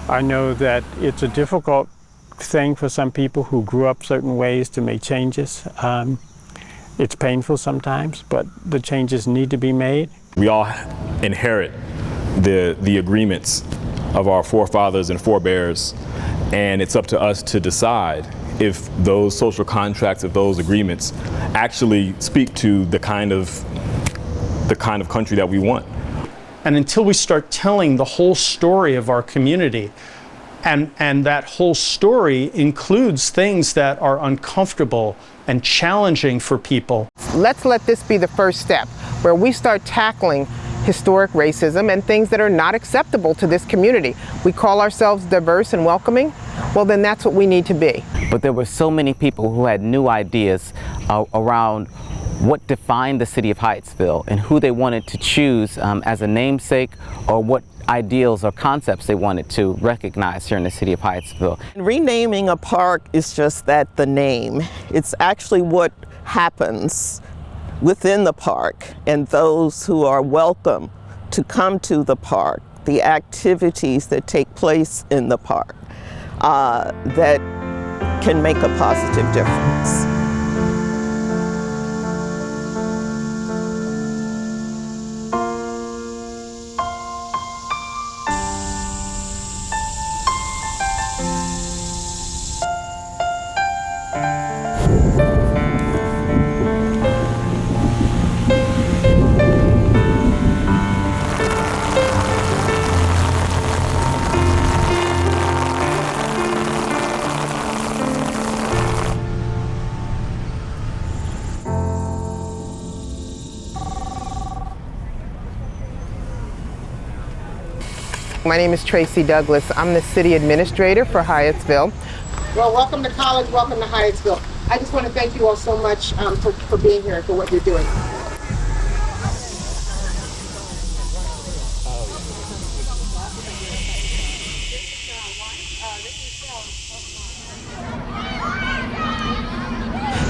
I know that it's a difficult thing for some people who grew up certain ways to make changes. It's painful sometimes, but the changes need to be made. We all inherit the agreements of our forefathers and forebears, and it's up to us to decide if those social contracts, if those agreements actually speak to the kind of country that we want. And until we start telling the whole story of our community, and that whole story includes things that are uncomfortable and challenging for people. Let's let this be the first step, where we start tackling historic racism and things that are not acceptable to this community. We call ourselves diverse and welcoming. Well, then that's what we need to be. But there were so many people who had new ideas around what defined the city of Hyattsville and who they wanted to choose as a namesake, or what ideals or concepts they wanted to recognize here in the city of Hyattsville. Renaming a park is just that, the name. It's actually what happens within the park, and those who are welcome to come to the park, the activities that take place in the park that can make a positive difference. My name is Tracy Douglas. I'm the city administrator for Hyattsville. Well, welcome to college, welcome to Hyattsville. I just want to thank you all so much for being here and for what you're doing.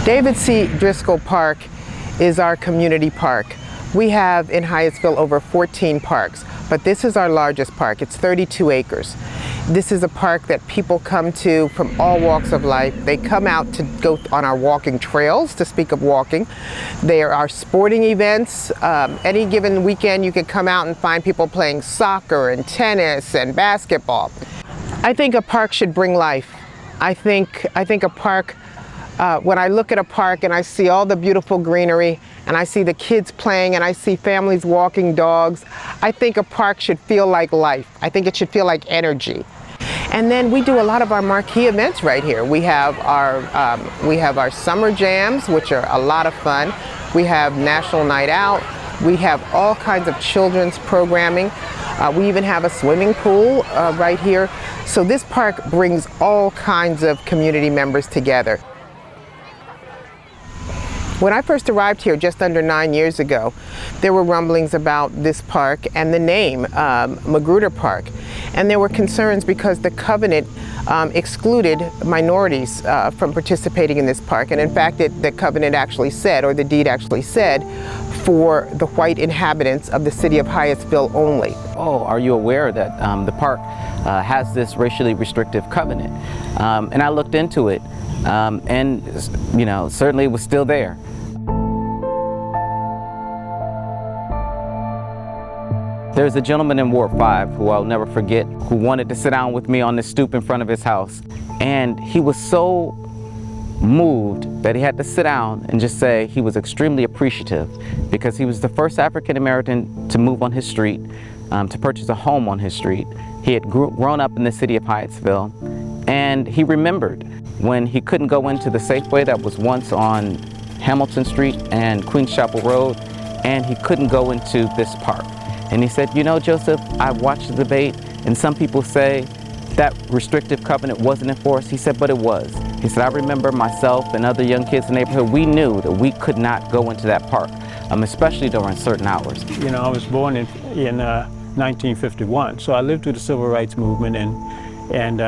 David C. Driskell Park is our community park. We have in Hyattsville over 14 parks, but this is our largest park. It's 32 acres. This is a park that people come to from all walks of life. They come out to go on our walking trails, to speak of walking. There are sporting events. Any given weekend you could come out and find people playing soccer and tennis and basketball. I think a park should bring life. I think a park, when I look at a park and I see all the beautiful greenery, and I see the kids playing, and I see families walking dogs, I think a park should feel like life. I think it should feel like energy. And then we do a lot of our marquee events right here. We have our summer jams, which are a lot of fun. We have National Night Out. We have all kinds of children's programming. We even have a swimming pool right here. So this park brings all kinds of community members together. When I first arrived here just under 9 years ago, there were rumblings about this park and the name, Magruder Park. And there were concerns because the covenant excluded minorities from participating in this park. And in fact, the covenant actually said, or the deed actually said, for the white inhabitants of the city of Hyattsville only. Oh, are you aware that the park has this racially restrictive covenant? And I looked into it, and you know, certainly it was still there. There's a gentleman in Ward 5 who I'll never forget, who wanted to sit down with me on the stoop in front of his house. And he was so moved that he had to sit down and just say he was extremely appreciative, because he was the first African American to move on his street, to purchase a home on his street. He had grown up in the city of Hyattsville. And he remembered when he couldn't go into the Safeway that was once on Hamilton Street and Queens Chapel Road, and he couldn't go into this park. And he said, you know, Joseph, I watched the debate, and some people say that restrictive covenant wasn't enforced. He said, but it was. He said, I remember myself and other young kids in the neighborhood, we knew that we could not go into that park, especially during certain hours. You know, I was born in 1951, so I lived through the Civil Rights Movement and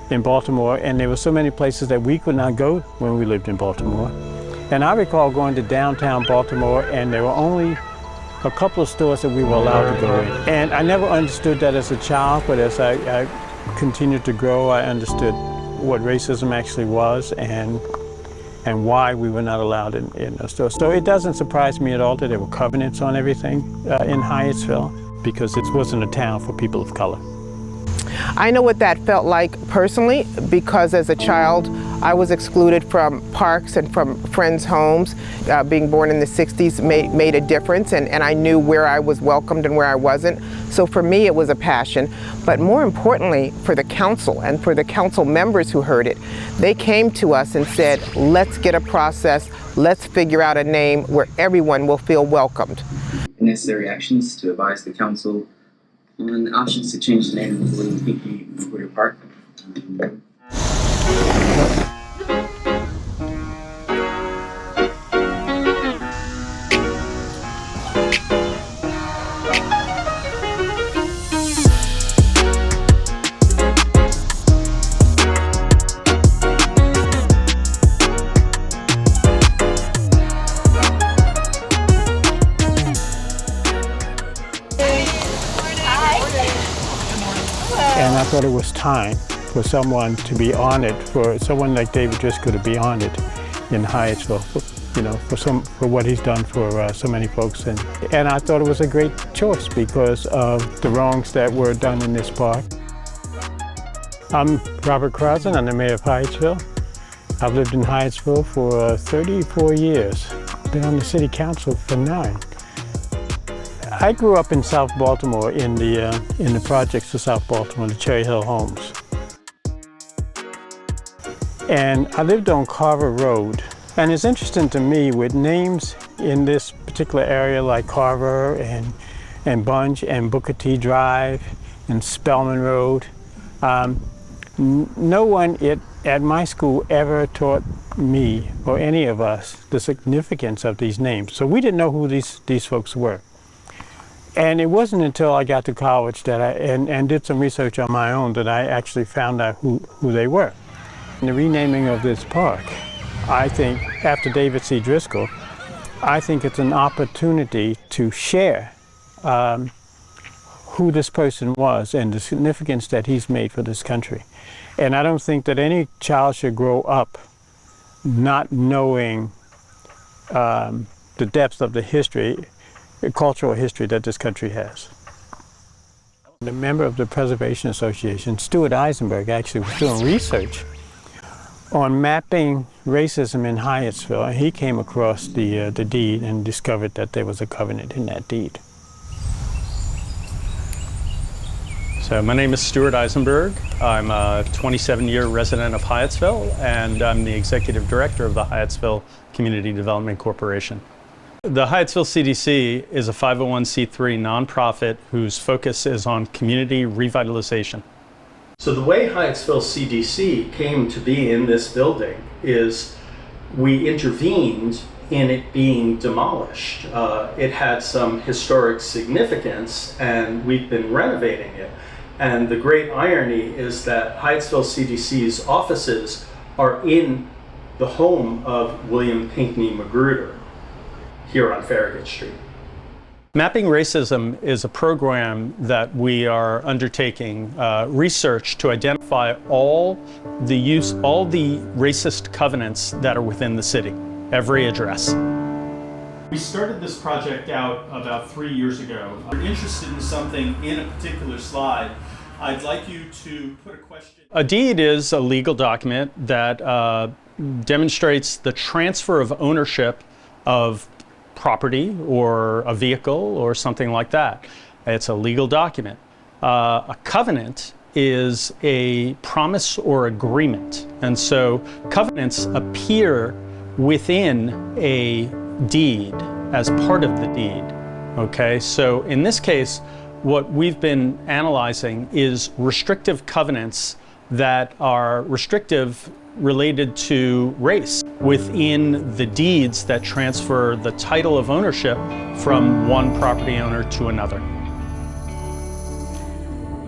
in Baltimore, and there were so many places that we could not go when we lived in Baltimore. And I recall going to downtown Baltimore, and there were only a couple of stores that we were allowed to go in. And I never understood that as a child, but as I continued to grow, I understood what racism actually was and why we were not allowed in those stores. So it doesn't surprise me at all that there were covenants on everything in Hyattsville, because it wasn't a town for people of color. I know what that felt like personally, because as a child I was excluded from parks and from friends' homes. Being born in the 60s made a difference, and I knew where I was welcomed and where I wasn't. So for me it was a passion, but more importantly for the council and for the council members who heard it, they came to us and said, let's get a process, let's figure out a name where everyone will feel welcomed. Necessary actions to advise the council on options to change the name of William Pinkney Magruder Park. And I thought it was time for someone to be honored, for someone like David Driskell to be honored in Hyattsville, for what he's done for so many folks. And I thought it was a great choice because of the wrongs that were done in this park. I'm Robert Crossan, I'm the mayor of Hyattsville. I've lived in Hyattsville for 34 years. Been on the city council for 9. I grew up in South Baltimore in the projects of South Baltimore, the Cherry Hill homes. And I lived on Carver Road. And it's interesting to me with names in this particular area like Carver and Bunch and Booker T Drive and Spelman Road. No one at my school ever taught me or any of us the significance of these names. So we didn't know who these folks were. And it wasn't until I got to college that and did some research on my own that I actually found out who they were. And the renaming of this park, I think, after David C. Driskell, I think it's an opportunity to share who this person was and the significance that he's made for this country. And I don't think that any child should grow up not knowing the depth of the history, cultural history that this country has. The member of the Preservation Association, Stuart Eisenberg, actually was doing research on mapping racism in Hyattsville, and he came across the deed and discovered that there was a covenant in that deed. So my name is Stuart Eisenberg. I'm a 27-year resident of Hyattsville, and I'm the executive director of the Hyattsville Community Development Corporation. The Hyattsville CDC is a 501c3 nonprofit whose focus is on community revitalization. So the way Hyattsville CDC came to be in this building is we intervened in it being demolished. It had some historic significance and we've been renovating it. And the great irony is that Hyattsville CDC's offices are in the home of William Pinkney Magruder here on Farragut Street. Mapping Racism is a program that we are undertaking research to identify all the racist covenants that are within the city, every address. We started this project out about 3 years ago. If you're interested in something in a particular slide, I'd like you to put a question. A deed is a legal document that demonstrates the transfer of ownership of property or a vehicle or something like that. It's a legal document. A covenant is a promise or agreement. And so covenants appear within a deed as part of the deed. Okay, so in this case, what we've been analyzing is restrictive covenants that are restrictive related to race within the deeds that transfer the title of ownership from one property owner to another.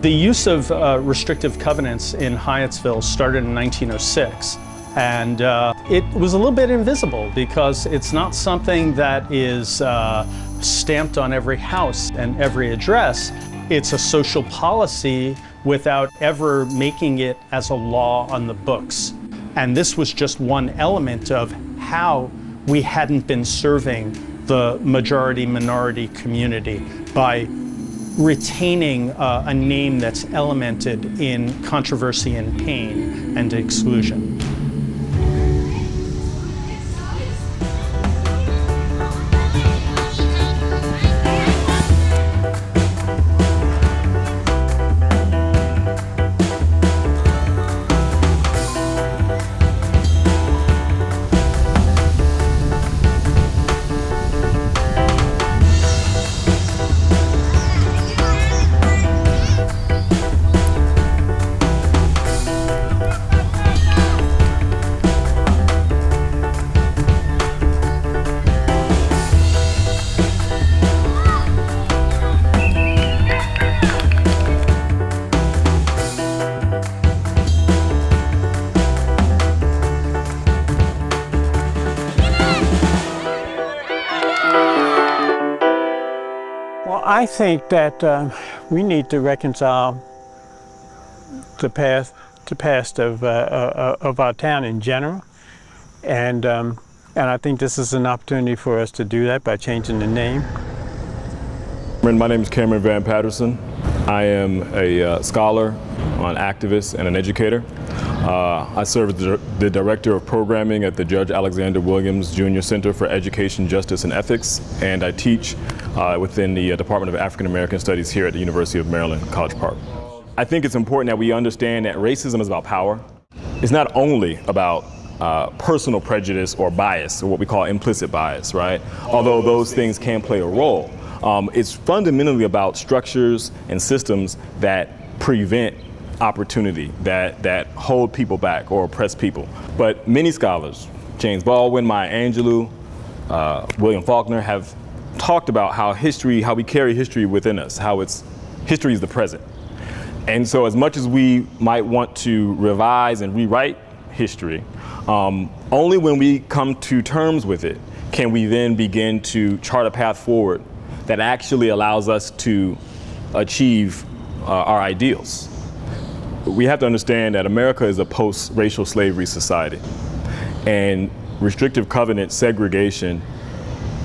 The use of restrictive covenants in Hyattsville started in 1906, and it was a little bit invisible because it's not something that is stamped on every house and every address. It's a social policy without ever making it as a law on the books. And this was just one element of how we hadn't been serving the majority-minority community by retaining a name that's elemented in controversy and pain and exclusion. I think that we need to reconcile the past of our town in general, and I think this is an opportunity for us to do that by changing the name. My name is Cameron Van Patterson. I am a scholar, an activist, and an educator. I serve as the Director of Programming at the Judge Alexander Williams Jr. Center for Education, Justice, and Ethics, and I teach within the Department of African American Studies here at the University of Maryland, College Park. I think it's important that we understand that racism is about power. It's not only about personal prejudice or bias, or what we call implicit bias, right? Although those things can play a role. It's fundamentally about structures and systems that prevent opportunity, that hold people back or oppress people. But many scholars, James Baldwin, Maya Angelou, William Faulkner, have talked about how we carry history within us, how history is the present. And so as much as we might want to revise and rewrite history, only when we come to terms with it can we then begin to chart a path forward that actually allows us to achieve our ideals. We have to understand that America is a post-racial slavery society, and restrictive covenant segregation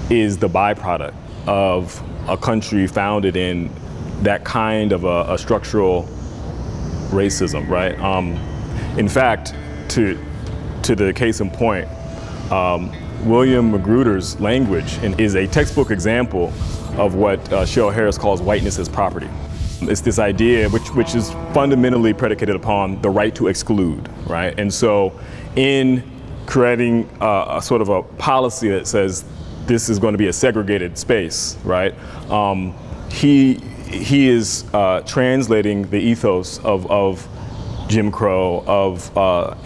is the byproduct of a country founded in that kind of a structural racism, right? In fact, to the case in point, William Magruder's language is a textbook example of what Cheryl Harris calls whiteness as property. It's this idea which is fundamentally predicated upon the right to exclude, right? And so in creating a sort of a policy that says this is going to be a segregated space, right? He is translating the ethos of Jim Crow, of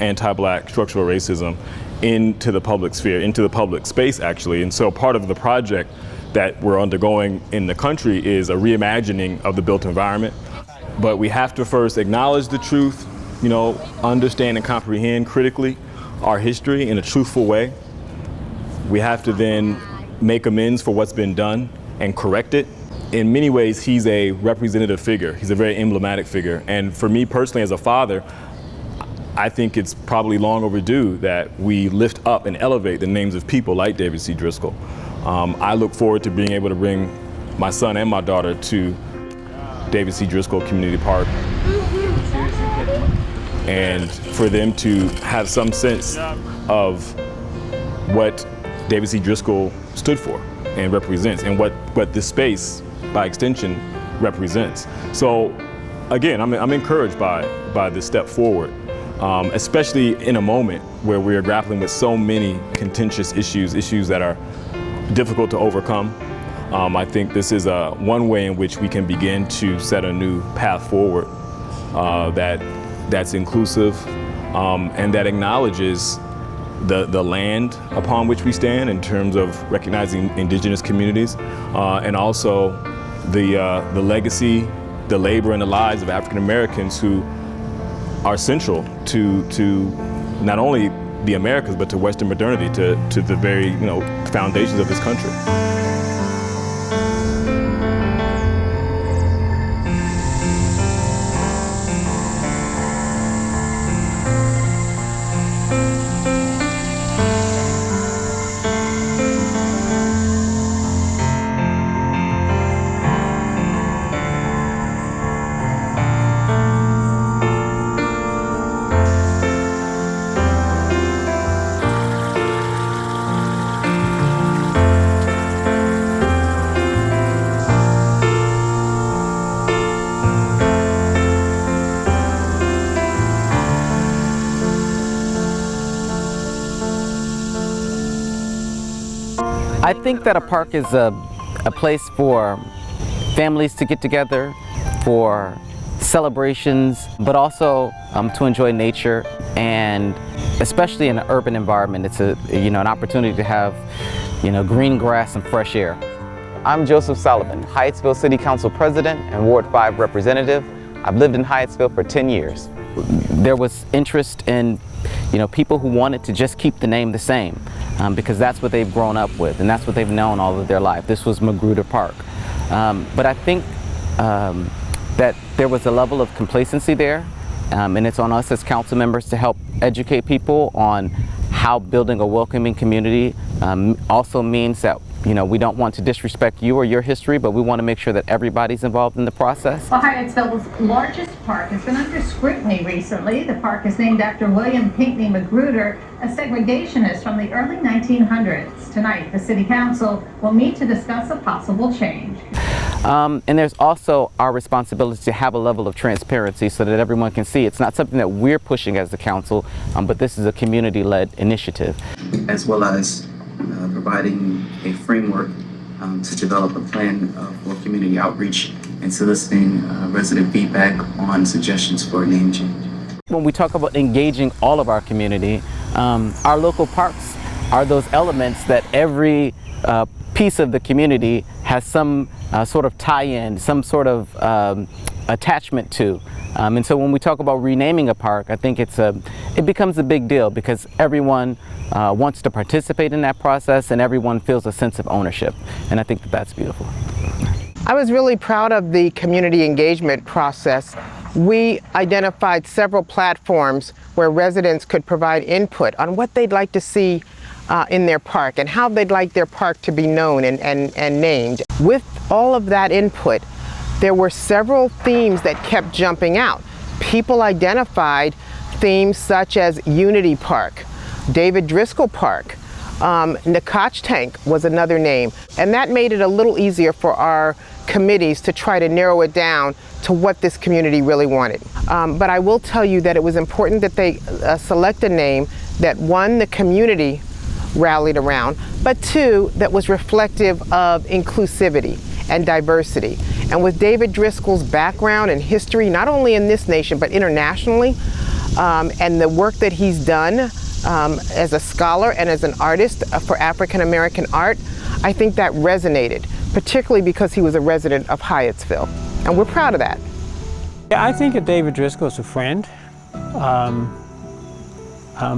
anti-Black structural racism into the public sphere, into the public space actually. And so part of the project that we're undergoing in the country is a reimagining of the built environment. But we have to first acknowledge the truth, understand and comprehend critically our history in a truthful way. We have to then make amends for what's been done and correct it. In many ways, he's a representative figure. He's a very emblematic figure. And for me personally as a father, I think it's probably long overdue that we lift up and elevate the names of people like David C. Driskell. I look forward to being able to bring my son and my daughter to David C. Driskell Community Park and for them to have some sense of what David C. Driskell stood for and represents, and what this space, by extension, represents. So again, I'm encouraged by this step forward, especially in a moment where we are grappling with so many contentious issues that are difficult to overcome. I think this is one way in which we can begin to set a new path forward that's inclusive and that acknowledges the land upon which we stand in terms of recognizing indigenous communities, and also the legacy, the labor, and the lives of African Americans who are central to not only the Americas but to Western modernity, to the very foundations of this country. I think that a park is a place for families to get together, for celebrations, but also to enjoy nature, and especially in an urban environment, it's an opportunity to have green grass and fresh air. I'm Joseph Solomon, Hyattsville City Council President and Ward 5 Representative. I've lived in Hyattsville for 10 years. There was interest in people who wanted to just keep the name the same, because that's what they've grown up with and that's what they've known all of their life. This was Magruder Park. But I think that there was a level of complacency there, and it's on us as council members to help educate people on how building a welcoming community also means that we don't want to disrespect you or your history, but we want to make sure that everybody's involved in the process. Well, Hyattsville's largest park has been under scrutiny recently. The park is named after William Pinkney Magruder, a segregationist from the early 1900s. Tonight, the City Council will meet to discuss a possible change. And there's also our responsibility to have a level of transparency so that everyone can see. It's not something that we're pushing as the council, but this is a community-led initiative. As well as providing a framework to develop a plan for community outreach and soliciting resident feedback on suggestions for a name change. When we talk about engaging all of our community, our local parks are those elements that every piece of the community has some sort of tie-in, some sort of attachment to. And so when we talk about renaming a park, I think it becomes a big deal because everyone wants to participate in that process and everyone feels a sense of ownership. And I think that that's beautiful. I was really proud of the community engagement process. We identified several platforms where residents could provide input on what they'd like to see in their park and how they'd like their park to be known and named. With all of that input, there were several themes that kept jumping out. People identified themes such as Unity Park, David Driskell Park, Nakach Tank was another name, and that made it a little easier for our committees to try to narrow it down to what this community really wanted. But I will tell you that it was important that they select a name that, one, the community rallied around, but two, that was reflective of inclusivity and diversity. And with David Driskell's background and history, not only in this nation, but internationally, and the work that he's done as a scholar and as an artist for African American art, I think that resonated, particularly because he was a resident of Hyattsville. And we're proud of that. Yeah, I think that David Driskell is a friend.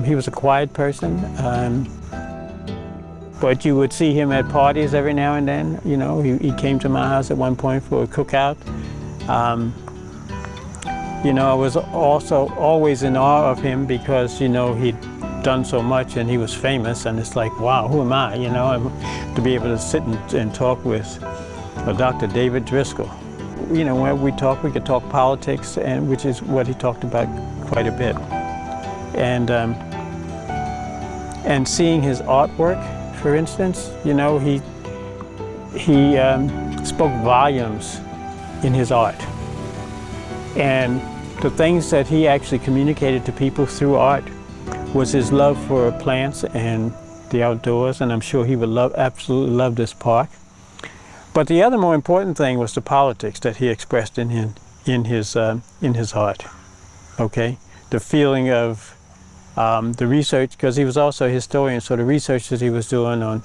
He was a quiet person. But you would see him at parties every now and then. He came to my house at one point for a cookout. I was also always in awe of him because, he'd done so much and he was famous, and it's like, wow, who am I, to be able to sit and talk with Dr. David Driskell. When we could talk politics, and which is what he talked about quite a bit. And seeing his artwork, for instance, he spoke volumes in his art. And the things that he actually communicated to people through art was his love for plants and the outdoors, and I'm sure he would absolutely love this park. But the other more important thing was the politics that he expressed in his art. Okay, the feeling of the research, because he was also a historian, so the research that he was doing on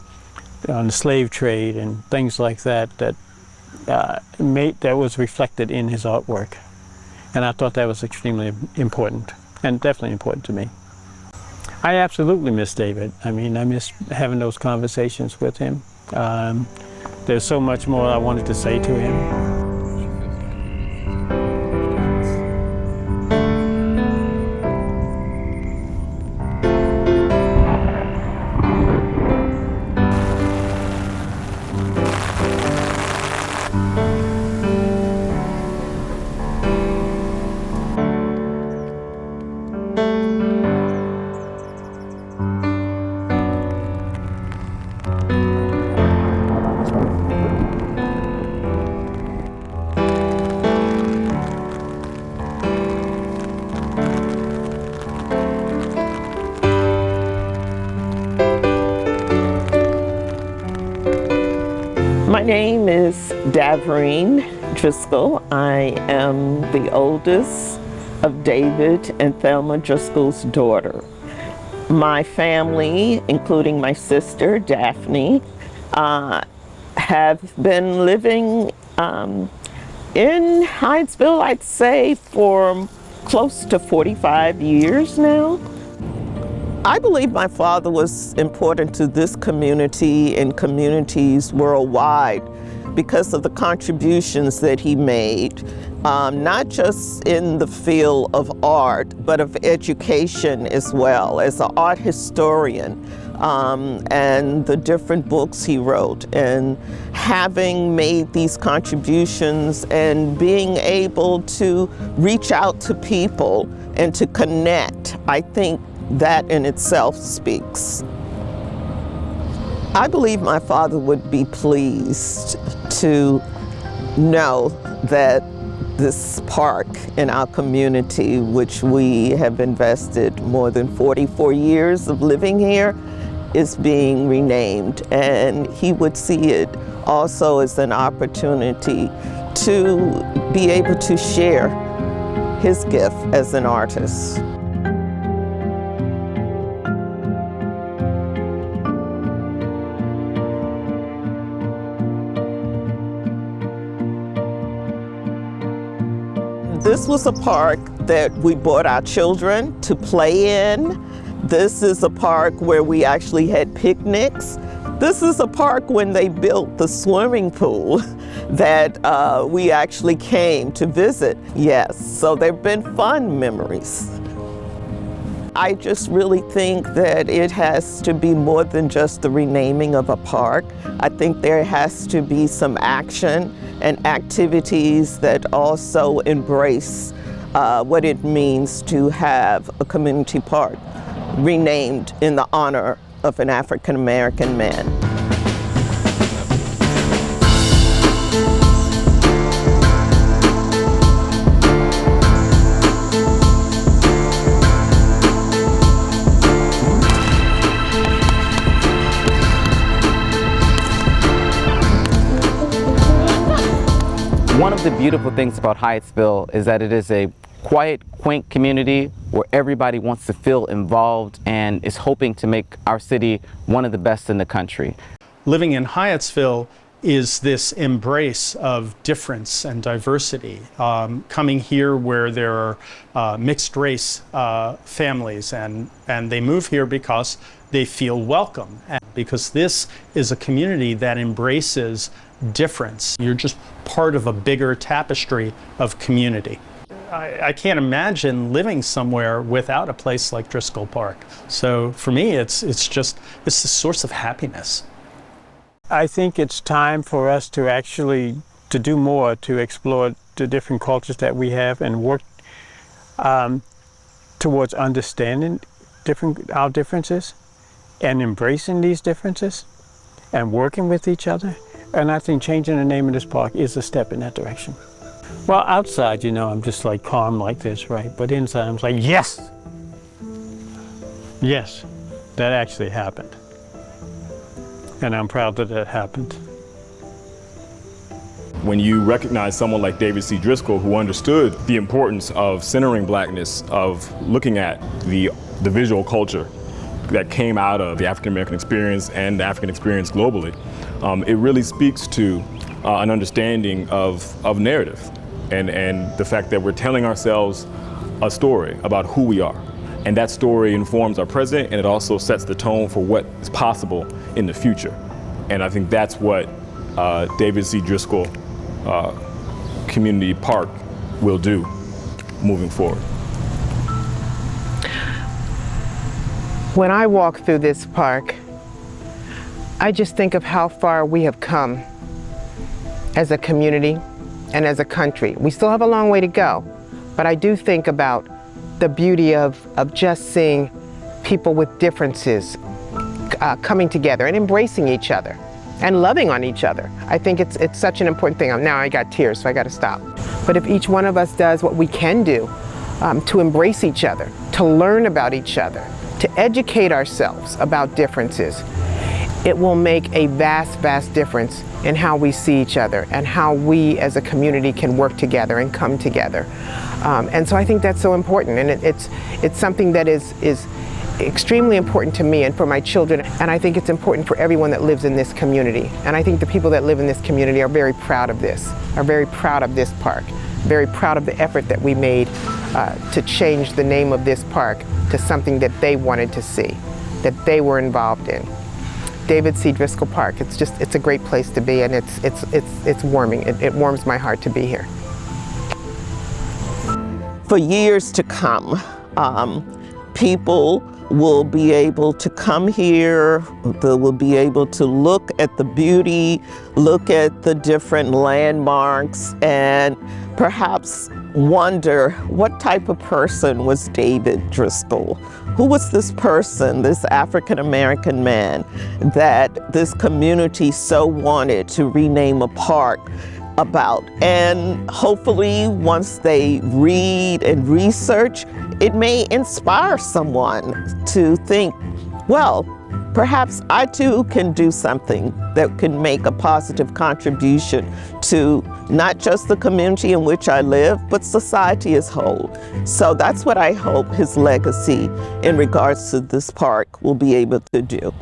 the slave trade and things like that that was reflected in his artwork, and I thought that was extremely important and definitely important to me. I absolutely miss David. I mean, I miss having those conversations with him. There's so much more I wanted to say to him. My name is Davreen Driskell. I am the oldest of David and Thelma Driskell's daughter. My family, including my sister Daphne, have been living in Hyattsville, I'd say, for close to 45 years now. I believe my father was important to this community and communities worldwide because of the contributions that he made, not just in the field of art, but of education as well, as an art historian, and the different books he wrote. And having made these contributions and being able to reach out to people and to connect, I think that in itself speaks. I believe my father would be pleased to know that this park in our community, which we have invested more than 44 years of living here, is being renamed. And he would see it also as an opportunity to be able to share his gift as an artist. This was a park that we brought our children to play in. This is a park where we actually had picnics. This is a park when they built the swimming pool that we actually came to visit. Yes, so there have been fun memories. I just really think that it has to be more than just the renaming of a park. I think there has to be some action and activities that also embrace what it means to have a community park renamed in the honor of an African-American man. One of the beautiful things about Hyattsville is that it is a quiet, quaint community where everybody wants to feel involved and is hoping to make our city one of the best in the country. Living in Hyattsville is this embrace of difference and diversity. Coming here where there are mixed race families, and they move here because they feel welcome, because this is a community that embraces difference. You're just part of a bigger tapestry of community. I can't imagine living somewhere without a place like Driskell Park. So for me, it's a source of happiness. I think it's time for us to actually do more to explore the different cultures that we have and work towards understanding our differences and embracing these differences and working with each other. And I think changing the name of this park is a step in that direction. Well, outside, you know, I'm just like calm like this, right? But inside, I'm like, yes! Yes, that actually happened. And I'm proud that it happened. When you recognize someone like David C. Driskell, who understood the importance of centering Blackness, of looking at the visual culture that came out of the African American experience and the African experience globally, it really speaks to an understanding of narrative and the fact that we're telling ourselves a story about who we are. And that story informs our present, and it also sets the tone for what is possible in the future. And I think that's what David C. Driskell Community Park will do moving forward. When I walk through this park, I just think of how far we have come as a community and as a country. We still have a long way to go, but I do think about the beauty of just seeing people with differences coming together and embracing each other and loving on each other. I think it's such an important thing. Now I got tears, so I got to stop. But if each one of us does what we can do to embrace each other, to learn about each other, to educate ourselves about differences, it will make a vast, vast difference in how we see each other and how we as a community can work together and come together. And so I think that's so important, and it's something that is extremely important to me and for my children, and I think it's important for everyone that lives in this community. And I think the people that live in this community are very proud of this, are very proud of this park, very proud of the effort that we made to change the name of this park to something that they wanted to see, that they were involved in. David C. Driskell Park, it's a great place to be, and it's warming. It warms my heart to be here. For years to come, people will be able to come here, they will be able to look at the beauty, look at the different landmarks, and perhaps wonder what type of person was David Driskell? Who was this person, this African-American man that this community so wanted to rename a park about? And hopefully once they read and research, it may inspire someone to think, well, perhaps I too can do something that can make a positive contribution to not just the community in which I live, but society as a whole. So that's what I hope his legacy in regards to this park will be able to do.